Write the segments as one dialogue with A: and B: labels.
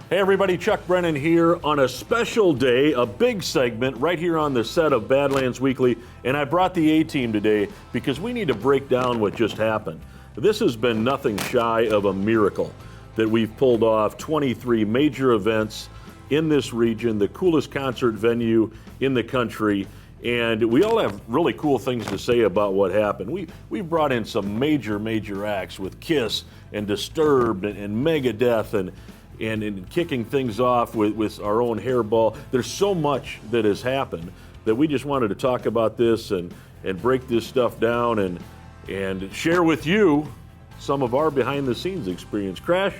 A: Hey everybody, Chuck Brennan here on a special day, a big segment right here on the set of Badlands Weekly, and I brought the A-Team today because we need to break down what just happened. This has been nothing shy of a miracle that we've pulled off 23 major events in this region, the coolest concert venue in the country, and we all have really cool things to say about what happened. We brought in some major acts with Kiss and Disturbed and Megadeth and kicking things off with our own hairball. There's so much that has happened that we just wanted to talk about this and break this stuff down and share with you some of our behind-the-scenes experience. Crash,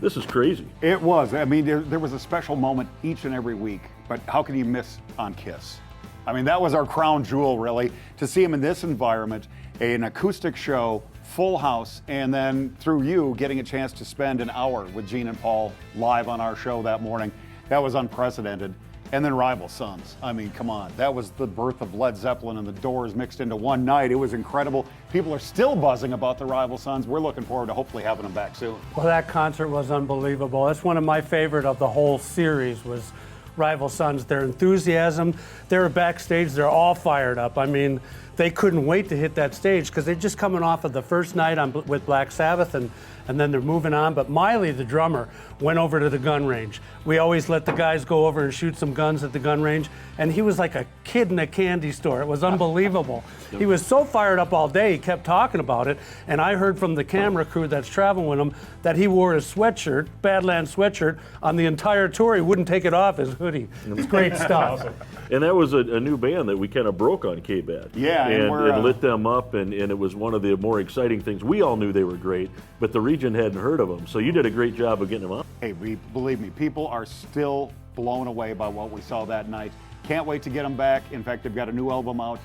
A: this is crazy.
B: It was. I mean, there was a special moment each and every week, but how can you miss on Kiss? I mean, that was our crown jewel, really, to see him in this environment, an acoustic show, full house, and then through you getting a chance to spend an hour with Gene and Paul live on our show that morning. That was unprecedented. And then Rival Sons. I mean, come on. That was the birth of Led Zeppelin and the Doors mixed into one night. It was incredible. People are still buzzing about the Rival Sons. We're looking forward to hopefully having them back soon.
C: Well, that concert was unbelievable. That's one of my favorite of the whole series was Rival Sons. Their enthusiasm, they were backstage, they're all fired up. I mean, they couldn't wait to hit that stage because they're just coming off of the first night with Black Sabbath and then they're moving on. But Miley, the drummer, went over to the gun range. We always let the guys go over and shoot some guns at the gun range, and he was like a kid in a candy store. It was unbelievable. He was so fired up all day, he kept talking about it, and I heard from the camera crew that's traveling with him that he wore his sweatshirt, Badlands sweatshirt, on the entire tour. He wouldn't take it off, his hoodie. It's great stuff.
A: And that was a new band that we kind of broke on K-Bad.
B: Yeah,
A: and lit them up, and it was one of the more exciting things. We all knew they were great, but the region hadn't heard of them. So you did a great job of getting them up.
B: Hey, believe me, people are still blown away by what we saw that night. Can't wait to get them back. In fact, they've got a new album out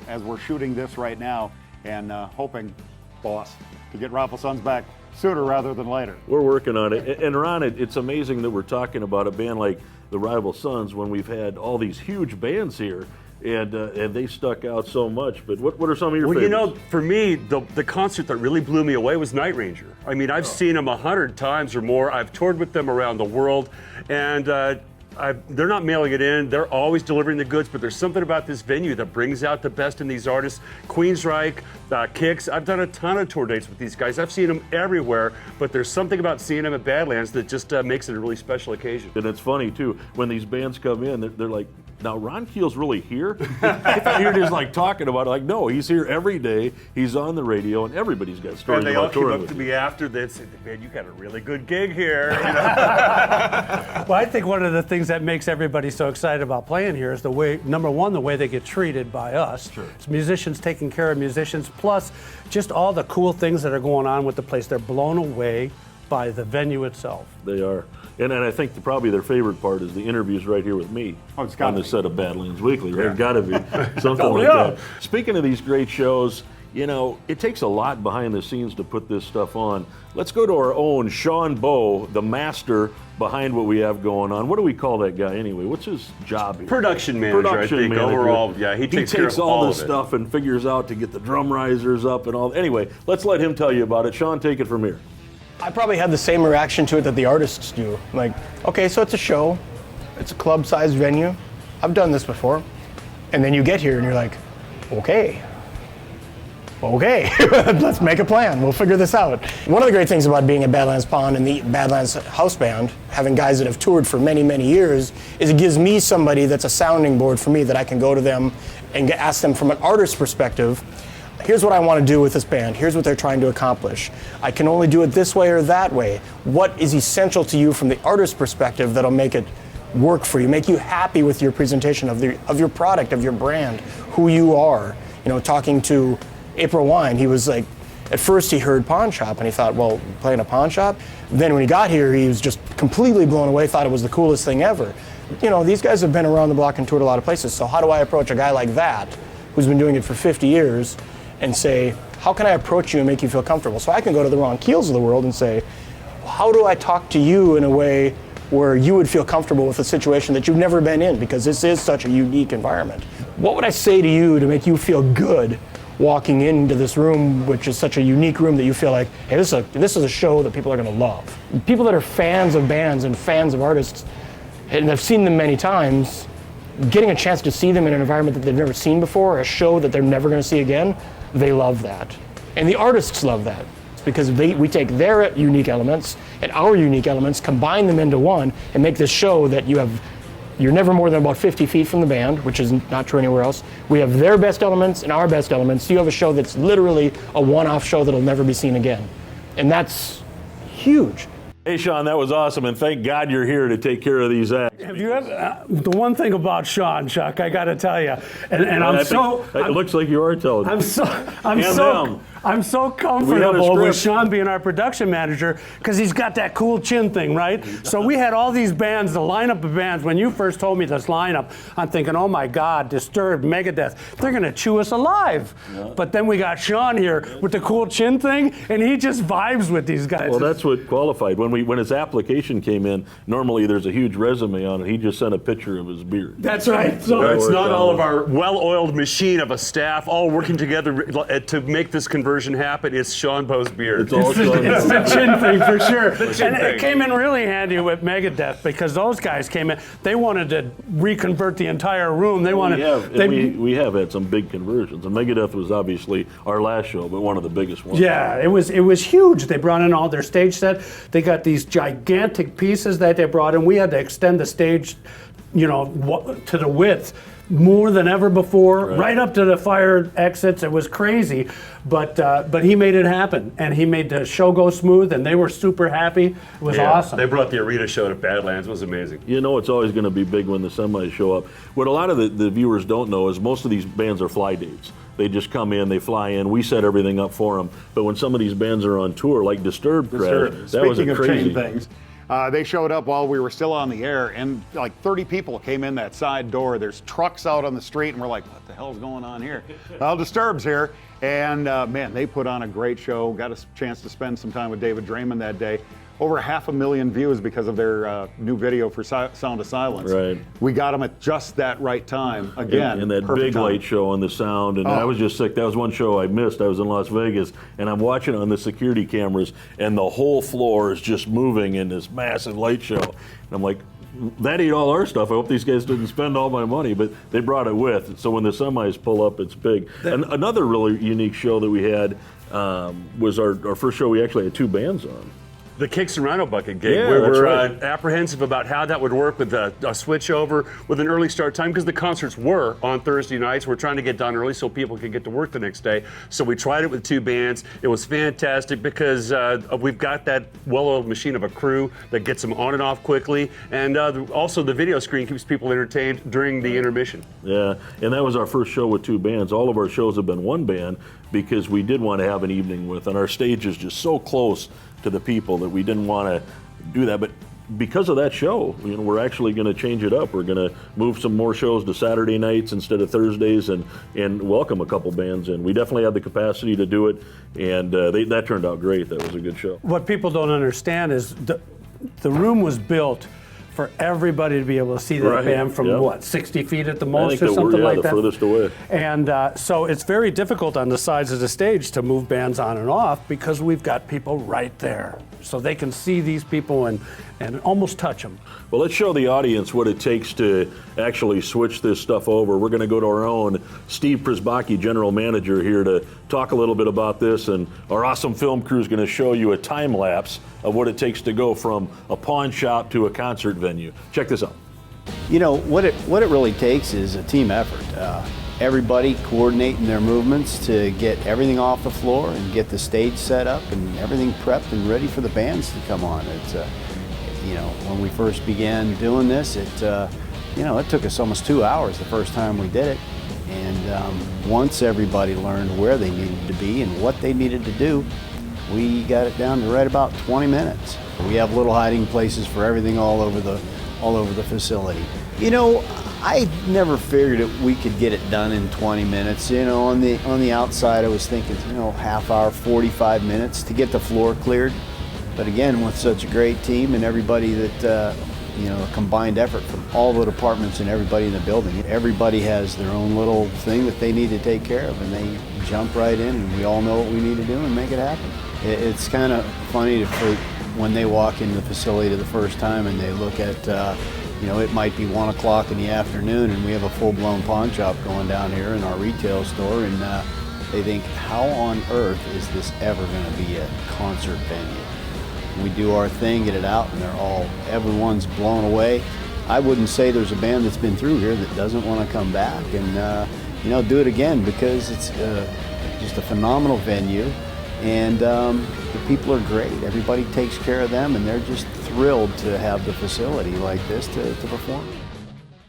B: as we're shooting this right now, and hoping, boss, to get Rival Sons back sooner rather than later.
A: We're working on it. And Ron, it's amazing that we're talking about a band like the Rival Sons when we've had all these huge bands here, and they stuck out so much. But what are some of your favorites?
D: Well, you know, for me, the concert that really blew me away was Night Ranger. I mean, I've seen them 100 times or more. I've toured with them around the world, and they're not mailing it in. They're always delivering the goods, but there's something about this venue that brings out the best in these artists. Queensryche, Kicks. I've done a ton of tour dates with these guys. I've seen them everywhere, but there's something about seeing them at Badlands that just makes it a really special occasion.
A: And it's funny, too, when these bands come in, they're like, now Ron Keel's really here? I thought you were just like talking about it. Like, no, he's here every day. He's on the radio, and everybody's got stories
D: and they
A: about touring.
D: all came up to me after this and said, man, you got a really good gig here. You know?
C: Well, I think one of the things that makes everybody so excited about playing here is the way, number one, the way they get treated by us.
A: Sure.
C: It's musicians taking care of musicians, plus just all the cool things that are going on with the place. They're blown away by the venue itself.
A: They are. And I think probably their favorite part is the interviews right here with me on the set of Badlands Weekly. Right? It's got to be something like that. Speaking of these great shows, you know, it takes a lot behind the scenes to put this stuff on. Let's go to our own Sean Bowe, the master behind what we have going on. What do we call that guy anyway? What's his job here?
D: Production manager, I think, overall. Yeah, he takes care of
A: all this
D: of it.
A: stuff and figures out to get the drum risers up and all. Anyway, let's let him tell you about it. Sean, take it from here.
E: I probably had the same reaction to it that the artists do. Like, okay, so it's a show, it's a club-sized venue, I've done this before. And then you get here and you're like, okay, let's make a plan, we'll figure this out. One of the great things about being at Badlands Pond and the Badlands House Band, having guys that have toured for many, many years, is it gives me somebody that's a sounding board for me that I can go to them and ask them from an artist's perspective, here's what I want to do with this band. Here's what they're trying to accomplish. I can only do it this way or that way. What is essential to you from the artist's perspective that'll make it work for you, make you happy with your presentation of your product, of your brand, who you are? You know, talking to April Wine, he was like, at first he heard pawn shop and he thought, well, playing a pawn shop? Then when he got here, he was just completely blown away, thought it was the coolest thing ever. You know, these guys have been around the block and toured a lot of places, so how do I approach a guy like that, who's been doing it for 50 years, and say, how can I approach you and make you feel comfortable? So I can go to the Ron Keels of the world and say, well, how do I talk to you in a way where you would feel comfortable with a situation that you've never been in, because this is such a unique environment. What would I say to you to make you feel good walking into this room, which is such a unique room that you feel like, hey, this is a show that people are going to love. People that are fans of bands and fans of artists, and have seen them many times, getting a chance to see them in an environment that they've never seen before, a show that they're never going to see again, they love that. And the artists love that, because we take their unique elements and our unique elements, combine them into one, and make this show that you're never more than about 50 feet from the band, which is not true anywhere else. We have their best elements and our best elements. You have a show that's literally a one-off show that'll never be seen again. And that's huge.
A: Hey, Sean, that was awesome, and thank God you're here to take care of these acts.
C: Have you ever, the one thing about Sean, Chuck, I got to tell you, and
A: it looks like you are telling me.
C: I'm so comfortable with Sean being our production manager because he's got that cool chin thing, right? So we had all these bands, the lineup of bands. When you first told me this lineup, I'm thinking, oh my God, Disturbed, Megadeth, they're going to chew us alive. Yeah. But then we got Sean here with the cool chin thing, and he just vibes with these guys.
A: Well, that's what qualified. When his application came in, normally there's a huge resume on it. He just sent a picture of his beard.
C: That's right.
D: So it's not all of our well-oiled machine of a staff all working together to make this conversion happen. It's Sean Bowe's beard.
A: It's all Sean.
C: It's the chin thing for sure. It came in really handy with Megadeth because those guys came in. They wanted to reconvert the entire room.
A: We have had some big conversions. And Megadeth was obviously our last show, but one of the biggest ones.
C: Yeah, it was huge. They brought in all their stage set. They got these gigantic pieces that they brought in. We had to extend the stage, to the width more than ever before, right up to the fire exits. It was crazy, but he made it happen, and he made the show go smooth, and they were super happy. It was awesome.
D: They brought the arena show to Badlands. It was amazing.
A: It's always going to be big when the semis show up. What a lot of the viewers don't know is most of these bands are fly dates. They just come in, they fly in, we set everything up for them. But when some of these bands are on tour, like Disturbed, that was a crazy.
B: Speaking of chain things, they showed up while we were still on the air, and like 30 people came in that side door. There's trucks out on the street, and we're like, what the hell's going on here? Well, Disturbed's here, and man, they put on a great show. Got a chance to spend some time with David Draymond that day. Over 500,000 views because of their new video for Sound of Silence.
A: Right.
B: We got them at just that right time. Again,
A: and that big light show on the sound, and I was just sick. That was one show I missed. I was in Las Vegas, and I'm watching on the security cameras, and the whole floor is just moving in this massive light show. And I'm like, that ain't all our stuff. I hope these guys didn't spend all my money, but they brought it with. So when the semis pull up, it's big. And another really unique show that we had was our first show. We actually had two bands on.
D: The Kicks and Rhino Bucket gig.
A: Yeah,
D: we were
A: right.
D: apprehensive about how that would work with a switch over with an early start time because the concerts were on Thursday nights. We're trying to get done early so people could get to work the next day. So we tried it with two bands. It was fantastic because we've got that well-oiled machine of a crew that gets them on and off quickly. And also the video screen keeps people entertained during the intermission.
A: Yeah, and that was our first show with two bands. All of our shows have been one band because we did want to have an evening with, and our stage is just so close to the people that we didn't want to do that. But because of that show, we're actually going to change it up. We're going to move some more shows to Saturday nights instead of Thursdays and welcome a couple bands in. We definitely had the capacity to do it, and that turned out great. That was a good show.
C: What people don't understand is the room was built for everybody to be able to see that band from 60 feet at the most or something like that.
A: The furthest away.
C: And so it's very difficult on the sides of the stage to move bands on and off because we've got people right there. So they can see these people and almost touch them.
A: Well, let's show the audience what it takes to actually switch this stuff over. We're going to go to our own Steve Przybacki, general manager, here to talk a little bit about this, and our awesome film crew is going to show you a time lapse of what it takes to go from a pawn shop to a concert venue. Check this out.
F: What it really takes is a team effort. Everybody coordinating their movements to get everything off the floor and get the stage set up and everything prepped and ready for the bands to come on. It's when we first began doing this, it took us almost 2 hours the first time we did it. And once everybody learned where they needed to be and what they needed to do, we got it down to right about 20 minutes. We have little hiding places for everything all over the facility. I never figured that we could get it done in 20 minutes. On the outside, I was thinking, half hour, 45 minutes to get the floor cleared. But again, with such a great team and everybody that a combined effort from all the departments and everybody in the building. Everybody has their own little thing that they need to take care of, and they jump right in, and we all know what we need to do and make it happen. It's kind of funny when they walk into the facility the first time and they look at, it might be 1 o'clock in the afternoon and we have a full-blown pawn shop going down here in our retail store, and they think, how on earth is this ever going to be a concert venue? We do our thing, get it out, and everyone's blown away. I wouldn't say there's a band that's been through here that doesn't want to come back and do it again, because it's just a phenomenal venue, and the people are great. Everybody takes care of them, and they're just thrilled to have the facility like this to perform.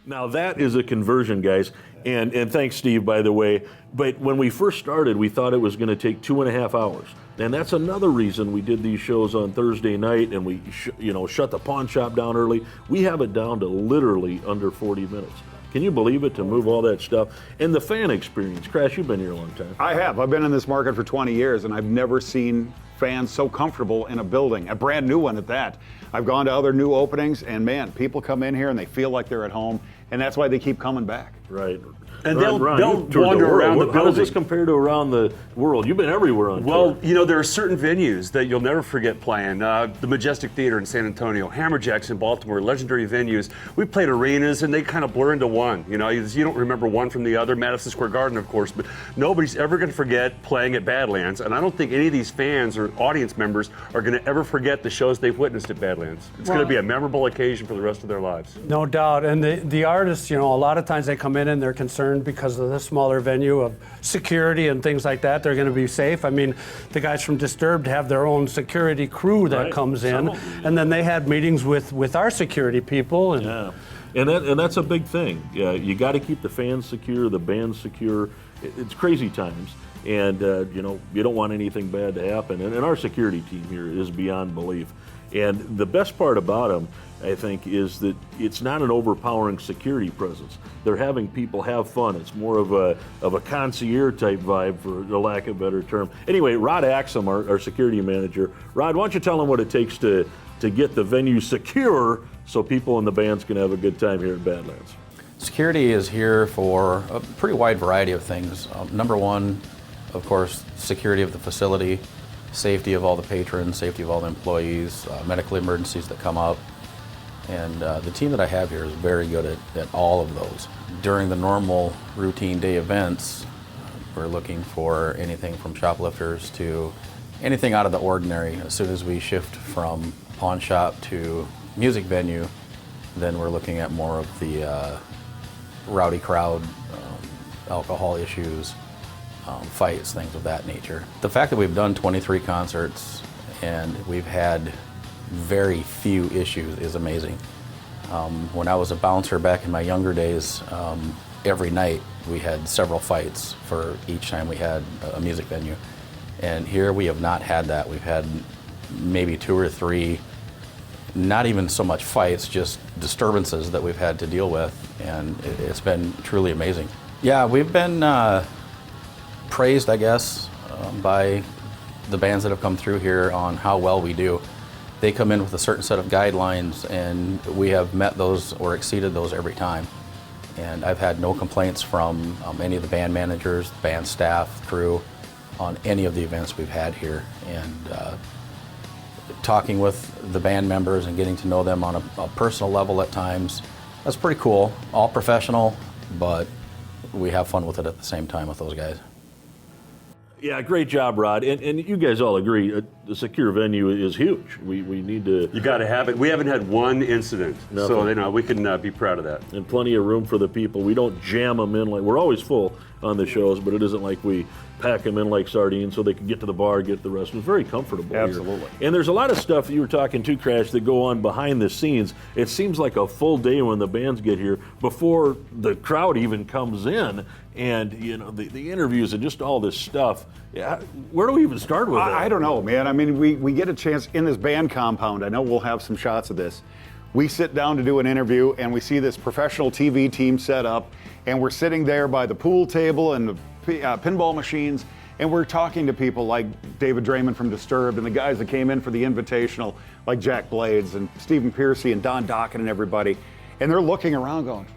A: Now that is a conversion, guys, and thanks, Steve, by the way. But when we first started, we thought it was going to take 2.5 hours, and that's another reason we did these shows on Thursday night, and we shut the pawn shop down early. We have it down to literally under 40 minutes. Can you believe it, to move all that stuff? And the fan experience. Crash, you've been here a long time.
B: I have. I've been in this market for 20 years, and I've never seen fans so comfortable in a building, a brand new one at that. I've gone to other new openings, and man, people come in here and they feel like they're at home, and that's why they keep coming back.
A: Right.
D: And
A: Ron,
D: they'll
A: you've toured
D: wander
A: the world.
D: around the
A: How does this
D: building.
A: compare to around the world? You've been everywhere on
D: Well,
A: tour.
D: there are certain venues that you'll never forget playing. The Majestic Theater in San Antonio, Hammerjacks in Baltimore, legendary venues. We played arenas, and they kind of blur into one. You don't remember one from the other. Madison Square Garden, of course, but nobody's ever going to forget playing at Badlands. And I don't think any of these fans or audience members are going to ever forget the shows they've witnessed at Badlands. It's going to be a memorable occasion for the rest of their lives.
C: No doubt. And the artists, a lot of times they come in and they're concerned because of this smaller venue of security and things like that. They're going to be safe. I mean, the guys from Disturbed have their own security crew that
A: Right.
C: comes
A: Some
C: in,
A: of them.
C: and then they had meetings with our security people. And
A: Yeah, and that's a big thing. Yeah, you got to keep the fans secure, the band secure. It's crazy times, and you don't want anything bad to happen. And our security team here is beyond belief. And the best part about them, I think, is that it's not an overpowering security presence. They're having people have fun. It's more of a concierge type vibe, for the lack of a better term. Anyway, Rod Axum, our security manager. Rod, why don't you tell them what it takes to get the venue secure so people in the bands can have a good time here at Badlands?
G: Security is here for a pretty wide variety of things. Number one, of course, security of the facility, safety of all the patrons, safety of all the employees, medical emergencies that come up. And the team that I have here is very good at all of those. During the normal routine day events, we're looking for anything from shoplifters to anything out of the ordinary. As soon as we shift from pawn shop to music venue, then we're looking at more of the rowdy crowd, alcohol issues, fights, things of that nature. The fact that we've done 23 concerts and we've had very few issues is amazing. When I was a bouncer back in my younger days, every night we had several fights for each time we had a music venue. And here we have not had that. We've had maybe 2 or 3, not even so much fights, just disturbances that we've had to deal with, and it's been truly amazing. Yeah, we've been praised, I guess, by the bands that have come through here on how well we do. They come in with a certain set of guidelines, and we have met those or exceeded those every time. And I've had no complaints from any of the band managers, band staff, crew, on any of the events we've had here. And talking with the band members and getting to know them on a personal level at times, that's pretty cool. All professional, but we have fun with it at the same time with those guys.
A: Yeah, great job, Rod. And you guys all agree, the secure venue is huge. We need to...
D: You got to have it. We haven't had one incident, so we can be proud of that.
A: And plenty of room for the people. We don't jam them in we're always full on the shows, but it isn't like we pack them in like sardines so they can get to the bar, get the rest. It's very comfortable
B: Absolutely.
A: here. And there's a lot of stuff that you were talking to, Crash, that go on behind the scenes. It seems like a full day when the bands get here before the crowd even comes in. And, the interviews and just all this stuff. Yeah, where do we even start with that?
B: I don't know, man. I mean, we get a chance in this band compound. I know we'll have some shots of this. We sit down to do an interview, and we see this professional TV team set up, and we're sitting there by the pool table and the pinball machines, And we're talking to people like David Draymond from Disturbed and the guys that came in for the Invitational, like Jack Blades and Stephen Piercy and Don Dockett and everybody. And they're looking around going,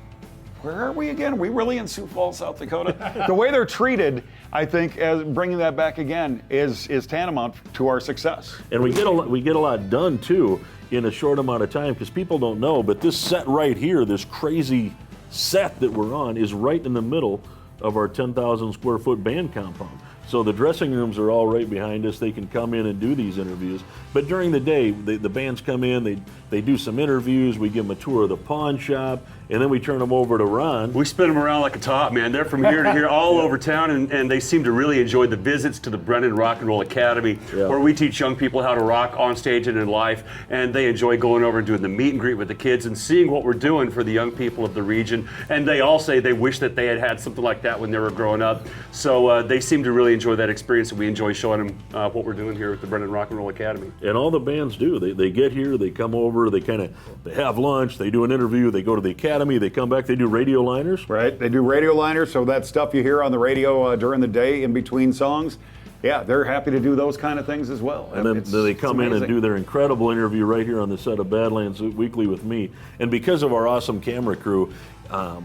B: where are we again? Are we really in Sioux Falls, South Dakota? The way they're treated, I think, as bringing that back again is tantamount to our success.
A: And we get a lot done too in a short amount of time, because people don't know, but this set right here, this crazy set that we're on, is right in the middle of our 10,000 square foot band compound. So the dressing rooms are all right behind us. They can come in and do these interviews. But during the day, the bands come in, they do some interviews, we give them a tour of the pawn shop, and then we turn them over to Ron.
D: We spin them around like a top, man. They're from here to here, all over town, and they seem to really enjoy the visits to the Brennan Rock and Roll Academy, where we teach young people how to rock on stage and in life, and they enjoy going over and doing the meet and greet with the kids and seeing what we're doing for the young people of the region. And they all say they wish that they had had something like that when they were growing up. So they seem to really enjoy that experience, and we enjoy showing them what we're doing here at the Brennan Rock and Roll Academy.
A: And all the bands do. They get here, they come over, they have lunch, they do an interview, they go to the academy, they come back, they do radio liners.
B: Right, they do radio liners, so that stuff you hear on the radio during the day in between songs, yeah, they're happy to do those kind of things as well.
A: And then they come in and do their incredible interview right here on the set of Badlands Weekly with me. And because of our awesome camera crew,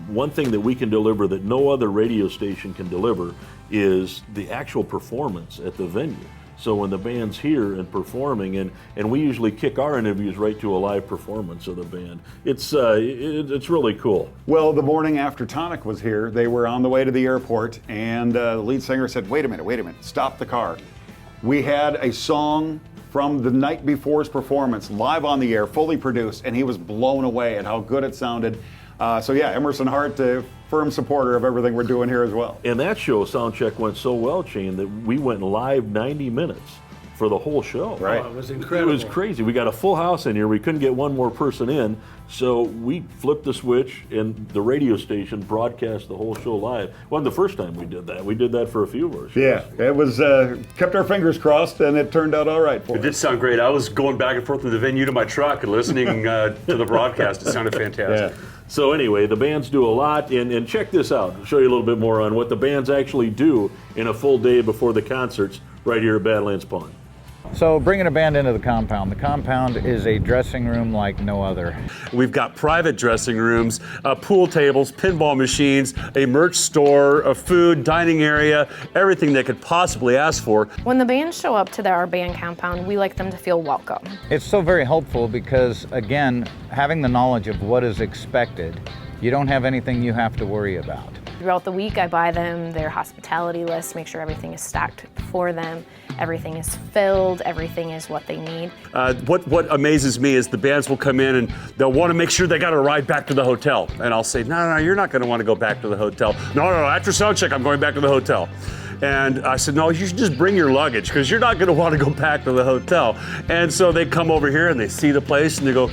A: one thing that we can deliver that no other radio station can deliver is the actual performance at the venue. So when the band's here and performing, and we usually kick our interviews right to a live performance of the band. It's really cool.
B: Well, the morning after Tonic was here, they were on the way to the airport, and the lead singer said, wait a minute, stop the car. We had a song from the night before's performance live on the air, fully produced, and he was blown away at how good it sounded. So yeah, Emerson Hart, firm supporter of everything we're doing here as well.
A: And that show, Soundcheck, went so well, Shane, that we went live 90 minutes for the whole show.
B: Right.
C: Oh, it was incredible.
A: It was crazy. We got a full house in here. We couldn't get one more person in, so we flipped the switch, and the radio station broadcast the whole show live. Wasn't the first time we did that. We did that for a few of our shows.
B: Yeah, it was, kept our fingers crossed, and it turned out all right for us.
D: It did sound great. I was going back and forth from the venue to my truck and listening to the broadcast. It sounded fantastic.
B: Yeah.
A: So anyway, the bands do a lot, and check this out. I'll show you a little bit more on what the bands actually do in a full day before the concerts right here at Badlands Pond.
H: So bringing a band into the compound is a dressing room like no other.
D: We've got private dressing rooms, pool tables, pinball machines, a merch store, a food, dining area, everything they could possibly ask for.
I: When the bands show up to our band compound, we like them to feel welcome.
H: It's so very helpful because, again, having the knowledge of what is expected, you don't have anything you have to worry about.
I: Throughout the week, I buy them their hospitality list, make sure everything is stacked for them, everything is filled, everything is what they need.
D: What amazes me is the bands will come in and they'll want to make sure they got a ride back to the hotel. And I'll say, no, you're not going to want to go back to the hotel. No, after sound check, I'm going back to the hotel. And I said, no, you should just bring your luggage because you're not going to want to go back to the hotel. And so they come over here and they see the place and they go,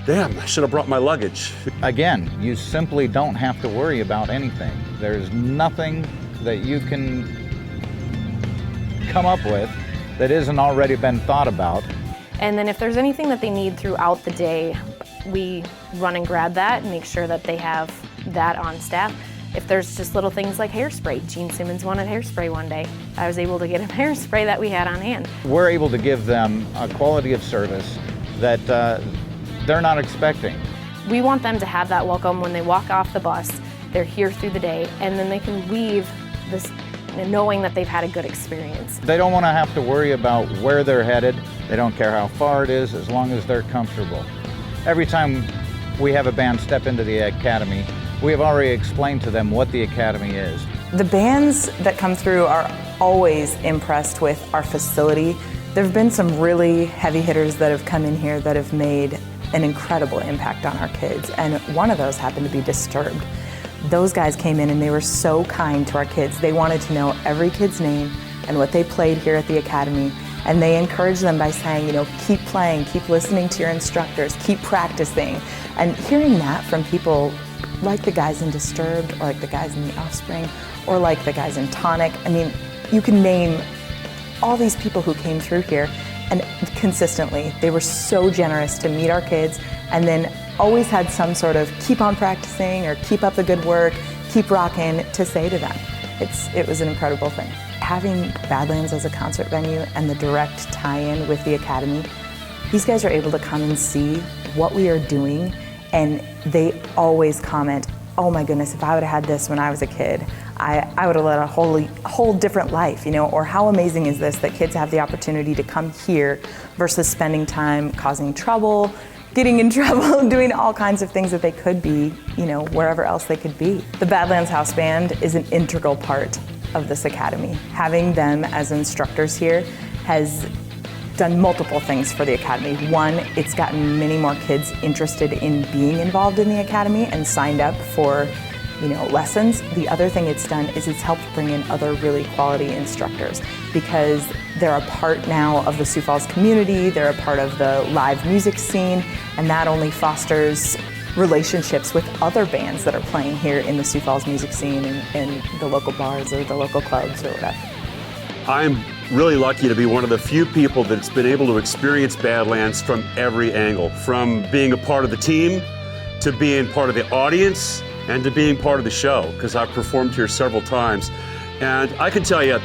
D: damn, I should have brought my luggage.
H: Again, you simply don't have to worry about anything. There's nothing that you can come up with that isn't already been thought about.
I: And then if there's anything that they need throughout the day, we run and grab that and make sure that they have that on staff. If there's just little things like hairspray, Gene Simmons wanted hairspray one day. I was able to get him hairspray that we had on hand.
H: We're able to give them a quality of service that they're not expecting.
I: We want them to have that welcome when they walk off the bus. They're here through the day, and then they can leave this knowing that they've had a good experience.
H: They don't want to have to worry about where they're headed. They don't care how far it is, as long as they're comfortable. Every time we have a band step into the academy, we have already explained to them what the academy is.
J: The bands that come through are always impressed with our facility. There have been some really heavy hitters that have come in here that have made an incredible impact on our kids, and one of those happened to be Disturbed. Those guys came in and they were so kind to our kids. They wanted to know every kid's name and what they played here at the academy, and they encouraged them by saying, keep playing, keep listening to your instructors, keep practicing. And hearing that from people like the guys in Disturbed, or like the guys in The Offspring, or like the guys in Tonic, I mean, you can name all these people who came through here, and consistently, they were so generous to meet our kids, and then always had some sort of keep on practicing or keep up the good work, keep rocking to say to them. It was an incredible thing. having Badlands as a concert venue and the direct tie-in with the Academy, these guys are able to come and see what we are doing, and they always comment, oh my goodness, if I would have had this when I was a kid, I would have led a whole different life, you know, or how amazing is this that kids have the opportunity to come here versus spending time causing trouble, getting in trouble, doing all kinds of things that they could be, you know, wherever else they could be. The Badlands House Band is an integral part of this academy. Having them as instructors here has done multiple things for the academy. One, it's gotten many more kids interested in being involved in the academy and signed up for, you know, lessons. The other thing it's done is it's helped bring in other really quality instructors because they're a part now of the Sioux Falls community, they're a part of the live music scene, and that only fosters relationships with other bands that are playing here in the Sioux Falls music scene and the local bars or the local clubs or whatever.
D: I'm really lucky to be one of the few people that's been able to experience Badlands from every angle, from being a part of the team to being part of the audience and to being part of the show, because I've performed here several times. And I can tell you,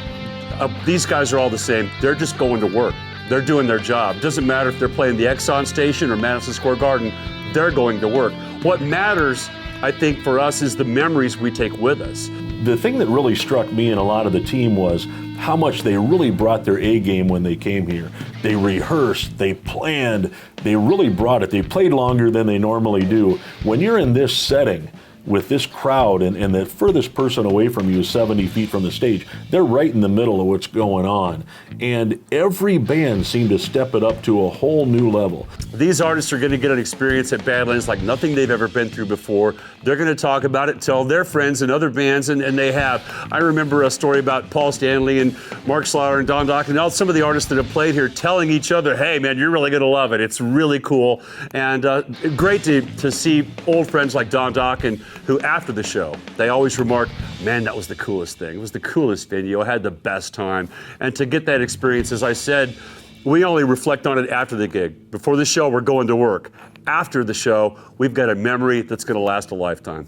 D: these guys are all the same. They're just going to work. They're doing their job. Doesn't matter if they're playing the Exxon Station or Madison Square Garden, they're going to work. What matters, I think, for us is the memories we take with us.
A: The thing that really struck me and a lot of the team was how much they really brought their A game when they came here. They rehearsed, they planned, they really brought it. They played longer than they normally do. When you're in this setting, with this crowd and the furthest person away from you is 70 feet from the stage, they're right in the middle of what's going on. And every band seemed to step it up to a whole new level.
D: These artists are going to get an experience at Badlands like nothing they've ever been through before. They're going to talk about it, tell their friends and other bands, and they have. I remember a story about Paul Stanley and Mark Slaughter and Don Dock and all some of the artists that have played here telling each other, hey man, you're really going to love it. It's really cool. And great to see old friends like Don Dock and who after the show, they always remark, man, that was the coolest thing. It was the coolest video. I had the best time. And to get that experience, as I said, we only reflect on it after the gig. Before the show, we're going to work. After the show, we've got a memory that's going to last a lifetime.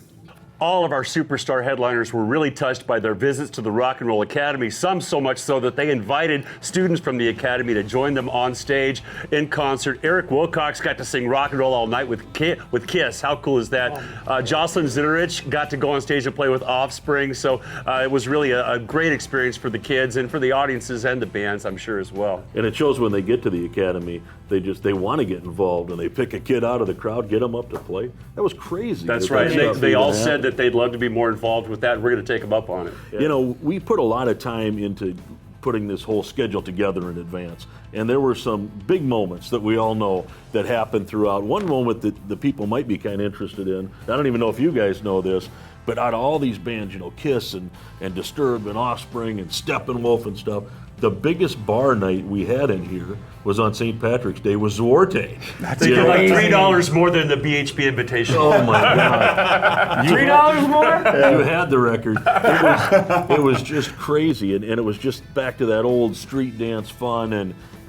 D: All of our superstar headliners were really touched by their visits to the Rock and Roll Academy, some so much so that they invited students from the Academy to join them on stage in concert. Eric Wilcox got to sing Rock and Roll All Night with Kiss. How cool is that? Jocelyn Zitterich got to go on stage and play with Offspring. So it was really a great experience for the kids and for the audiences and the bands, I'm sure, as well.
A: And it shows when they get to the Academy, they want to get involved and they pick a kid out of the crowd, get them up to play. That was crazy.
D: That's right. They all said that they'd love to be more involved with that, and we're going to take them up on it.
A: Yeah. You know, we put a lot of time into putting this whole schedule together in advance, and there were some big moments that we all know that happened throughout. One moment that the people might be kind of interested in, I don't even know if you guys know this, but out of all these bands, you know, Kiss and Disturbed and Offspring and Steppenwolf and stuff, the biggest bar night we had in here was on St. Patrick's Day with Zuorte.
D: That's like $3 more than the BHP invitation.
A: Oh my God.
I: $3 more?
A: You had the record. It was just crazy, and it was just back to that old street dance fun,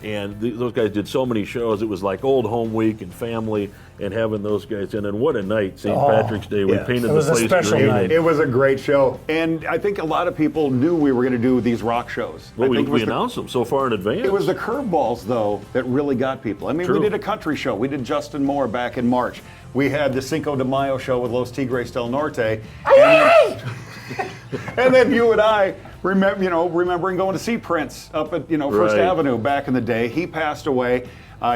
A: and those guys did so many shows. It was like old home week and family, and having those guys in. And what a night, St. Patrick's Day. We painted the place green.
B: It was a great show. And I think a lot of people knew we were going to do these rock shows.
A: Well, we announced them so far in advance.
B: It was the curveballs, though, that really got people. I mean,
A: True.
B: we did a country show. We did Justin Moore back in March. We had the Cinco de Mayo show with Los Tigres del Norte. And then you and I, remembering going to see Prince up at First Avenue back in the day. He passed away.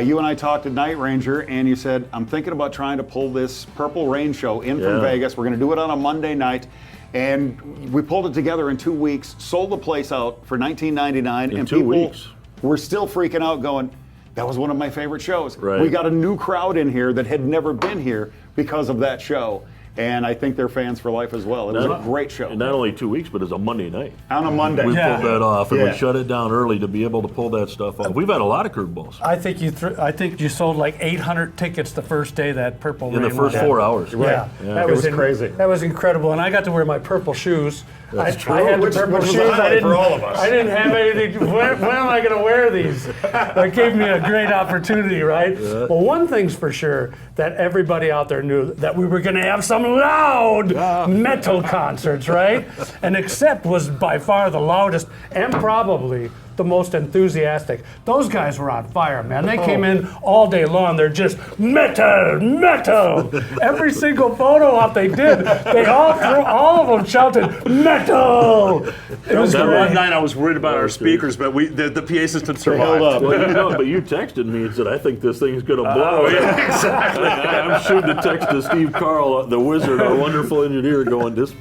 B: You and I talked at Night Ranger, and you said, I'm thinking about trying to pull this Purple Rain show in from Vegas. We're going to do it on a Monday night. And we pulled it together in 2 weeks, sold the place out for $19.99. And people were still freaking out going, that was one of my favorite shows.
A: Right.
B: We got a new crowd in here that had never been here because of that show. And I think they're fans for life as well. It was a great show.
A: And not only 2 weeks, but it was a Monday night.
B: On a Monday.
A: We pulled that off, and we shut it down early to be able to pull that stuff off. We've had a lot of curveballs.
C: I think you sold like 800 tickets the first day that Purple Rain
A: in the first 4 hours.
C: Yeah. That was crazy. That was incredible, and I got to wear my purple shoes.
A: That's true.
C: I had the purple shoes.
B: For all of us.
C: I didn't have anything. When am I going to wear these? That gave me a great opportunity, right? Well, one thing's for sure, that everybody out there knew that we were going to have some loud metal concerts, right? And Accept was by far the loudest and probably the most enthusiastic. Those guys were on fire, man. They came in all day long. They're just metal, metal. Every single photo op they did, they all of them shouted metal. It was
D: That
C: great.
D: one night I was worried about our speakers, but the PA system survived.
A: Well, but you texted me and said, I think this thing's going to blow.
D: Yeah, exactly.
A: I'm shooting a text to Steve Carl, the wizard, our wonderful engineer, going, this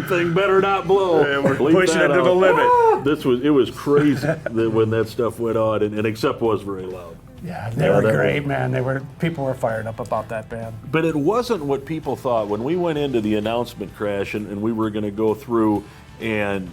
A: thing better not blow.
D: Yeah, we're
A: Bleep
D: pushing
A: that
D: it to the
A: out.
D: limit.
A: It was crazy when that stuff went on, and Accept was very loud.
C: Yeah, they were great, man. People were fired up about that band.
A: But it wasn't what people thought. When we went into the announcement crash and we were going to go through and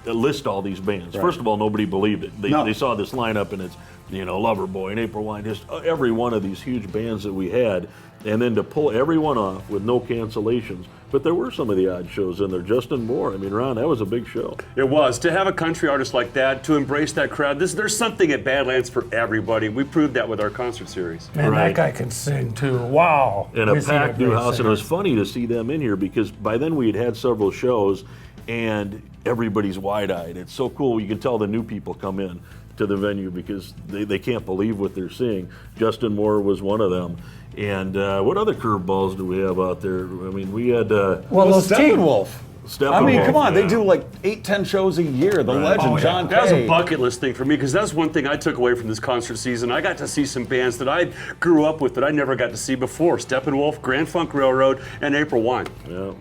A: list all these bands. Right. First of all, nobody believed it. They saw this lineup and it's, Loverboy and April Wine, just every one of these huge bands that we had. And then to pull everyone off with no cancellations. But there were some of the odd shows in there. Justin Moore, Ron, that was a big show.
D: It was. To have a country artist like that, to embrace that crowd, there's something at Badlands for everybody. We proved that with our concert series.
C: Man, that guy can sing too. Wow.
A: And a packed new house. And it was funny to see them in here because by then we had several shows and everybody's wide-eyed. It's so cool. You can tell the new people come in to the venue because they can't believe what they're seeing. Justin Moore was one of them. And what other curveballs do we have out there? We had...
B: those Steppenwolf. Come on, they do like 8-10 shows a year. The legend, John Kay.
D: That was a bucket list thing for me because that's one thing I took away from this concert season. I got to see some bands that I grew up with that I never got to see before. Steppenwolf, Grand Funk Railroad, and April Wine.
A: Yeah.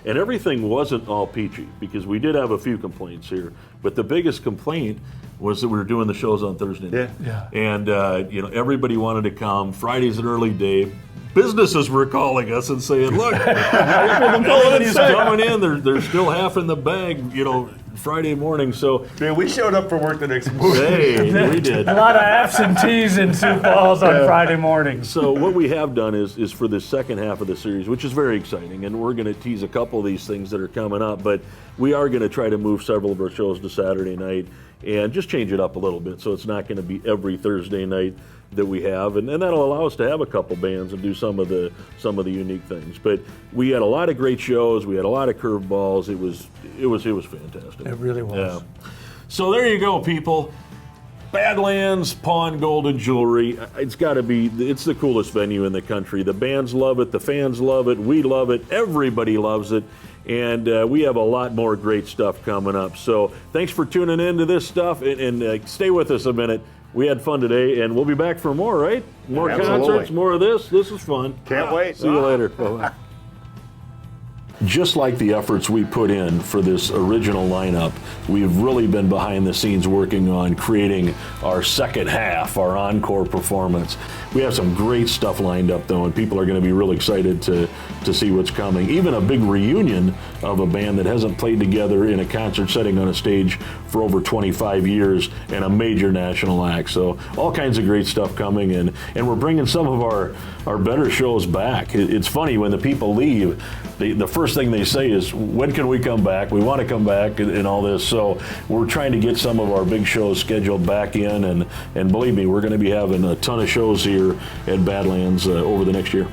A: And everything wasn't all peachy because we did have a few complaints here. But the biggest complaint was that we were doing the shows on Thursday night.
C: Yeah.
A: And, everybody wanted to come. Friday's an early day. Businesses were calling us and saying, look, everybody's coming in. They're still half in the bag, Friday morning. So
D: man, we showed up for work the next morning.
A: Hey, we did.
C: A lot of absentees in Sioux Falls on Friday mornings.
A: So what we have done is for the second half of the series, which is very exciting, and we're going to tease a couple of these things that are coming up, but we are going to try to move several of our shows to Saturday night and just change it up a little bit so it's not going to be every Thursday night that we have, and that'll allow us to have a couple bands and do some of the unique things. But we had a lot of great shows. We had a lot of curveballs. It was fantastic.
C: It really was.
A: Yeah. So there you go, people. Badlands Pawn Gold and Jewelry. It's got to be. It's the coolest venue in the country. The bands love it. The fans love it. We love it. Everybody loves it. And we have a lot more great stuff coming up. So thanks for tuning in to this stuff. And stay with us a minute. We had fun today, and we'll be back for more, right? More concerts, more of this. This is fun.
B: Can't wait.
A: See you later. Bye-bye. Just like the efforts we put in for this original lineup, we've really been behind the scenes working on creating our second half, our encore performance. We have some great stuff lined up, though, and people are going to be real excited to see what's coming. Even a big reunion of a band that hasn't played together in a concert setting on a stage for over 25 years and a major national act. So all kinds of great stuff coming, and we're bringing some of our better shows back. It's funny, when the people leave, the first thing they say is, when can we come back? We want to come back and all this. So we're trying to get some of our big shows scheduled back in, and believe me, we're going to be having a ton of shows here at Badlands over the next year.